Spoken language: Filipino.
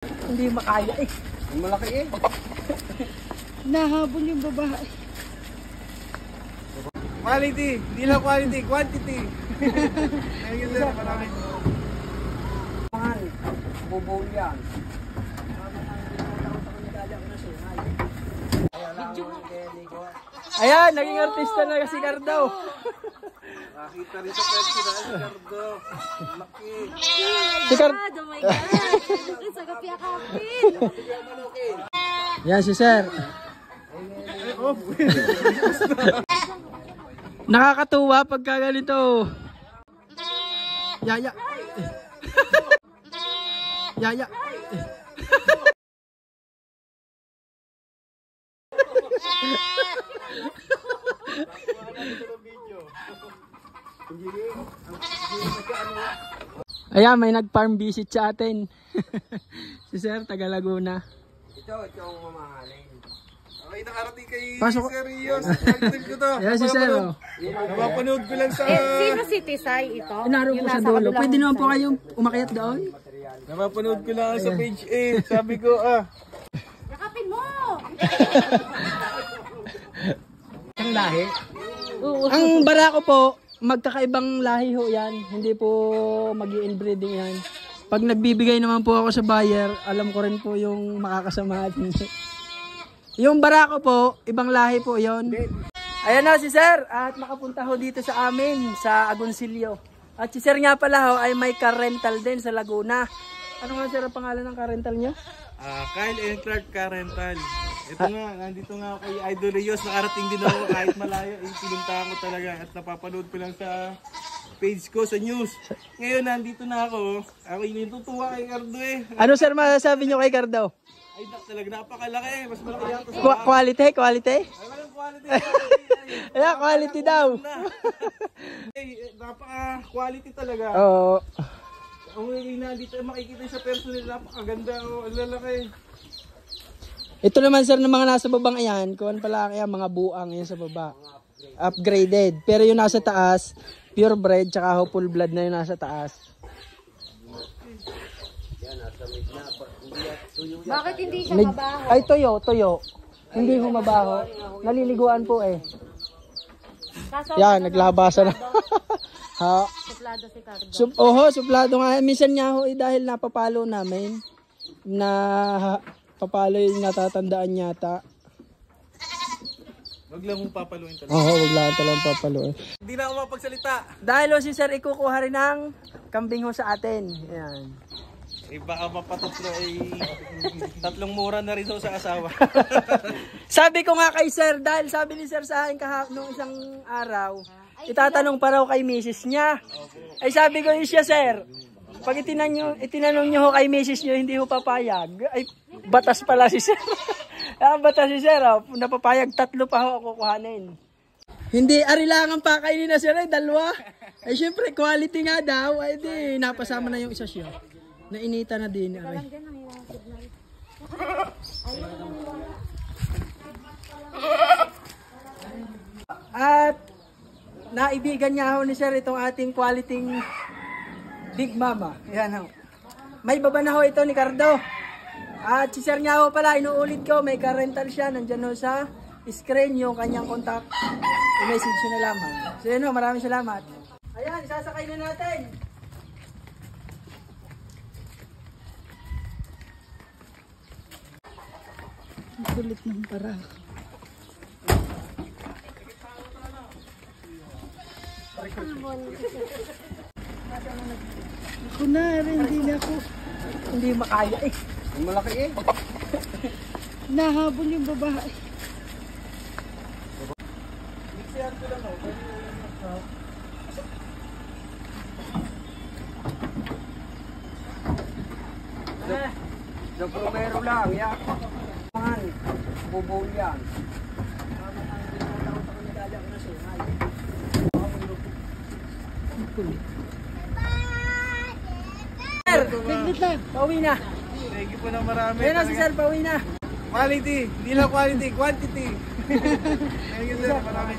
Hindi makaya eh. Malaki eh. Nahabol yung babae. Quality, hindi lang quality, quantity. Ayun sir, marami. Mahal, bubuo yan. Ayan, naging artista na si Cardo. Nakita rin sa personal si Cardo. Laki. Si Cardo. Oh my God. Sa kapya-kapit. Yan si Sir. Nakakatuwa pagka ganito. Yaya. Yaya. Ayan, may nag-farm visit sa atin. Si Sir, taga Laguna. Ito ang mamahalin. Okay, nakarating kay Pasok. Serious. Nag-trip ko to. Ayan si Sir. Oh. Napapanood ko lang sa... Sino si Tisay ito? Naroon po sa dulo. Pwede naman po kayong umakyat doon. Napapanood ko lang sa page 8. Sabi ko, Yakapin mo! Ang lahi? Ang barako po, magkakaibang lahi ho yan. Hindi po mag-i-inbreeding yan. Pag nagbibigay naman po ako sa buyer, alam ko rin po yung makakasama at hindi. Yung barako po, ibang lahi po yon. Ayan na si Sir at nakapunta ho dito sa amin sa Agoncillo. At si Sir nga pala ho ay may car rental din sa Laguna. Ano nga Sir ang pangalan ng car rental niya? Kyle and Clark Car Rental. Ito nga, nandito nga ako kay Idol Rios. Nakarating din ako kahit malayo. Pinunta ko talaga at napapanood ko lang sa page ko sa news. Ngayon nandito na ako. Ako yung tutuwa kay Cardo eh. Ano Sir masasabi niyo kay Cardo? Ay talaga napakalaki. Mas malaki yata sa Quality? Quality? Ay walang quality. Ayan, quality daw. Ay, napaka-quality talaga. Oo. Ang nandito makikita sa personal, napakaganda. Ang lalaki. Ito naman Sir ng mga nasa babang ayan, kuwan pala kaya mga buang yan sa baba. Upgraded. Pero yung nasa taas, purebred tsaka full blood na yung nasa taas. Bakit hindi siya mabaho? Ay, toyo. Hindi ho mabaho. Naliliguan po eh. Yan, naglabasan na. Ha? Suplado si Cardo. Suplado nga. Minsan nga ho dahil napapalo namin. Papalo yung natatandaan yata. Wag lang mong papaluin talaga. Oo, wag lang talagang papaluin. Hindi na ako mapagsalita. Dahil ho si Sir ikukuha rin ng kambing ho sa atin. Ayan. Eh baka mapatutro ay tatlong mura na rin daw sa asawa. Sabi ko nga kay Sir, dahil sabi ni Sir sa akin nung isang araw, itatanong pa raw kay misis niya. Ay sabi ko siya Sir, pag itinanong nyo ho kay misis nyo, hindi ho papayag. Ay, batas pala si Sir. Batas si Sir, napapayag 3 pa ho ako kuhanin. Hindi, arilangan pa kainin na Sir, dalawa. Ay syempre, quality nga daw. Ay di, napasama na yung isa siya. Nainita na din. Ay. At naibigan niya ho ni Sir itong ating quality Big Mama. Yan ho. May baba na ho ito ni Cardo. At si Sir niya ho pala, inuulit ko, may car rental siya. Nandyan ho sa screen yung kanyang contact. I-message nyo na lamang. So yun ho, maraming salamat. Ayan, sasakay na natin. Ang kulit ng para. Ako na rin, hindi makaya eh. Ang malaki eh. Nahabol yung babae. Mixihan ko lang Sa promero lang, ya. Mahal, bubuo yan. Sir, biglit na. Pauwi na. Thank you po na marami. Ayan na si Sir, pauwi na. Quality, hindi lang quality, quantity. Thank you sir, marami.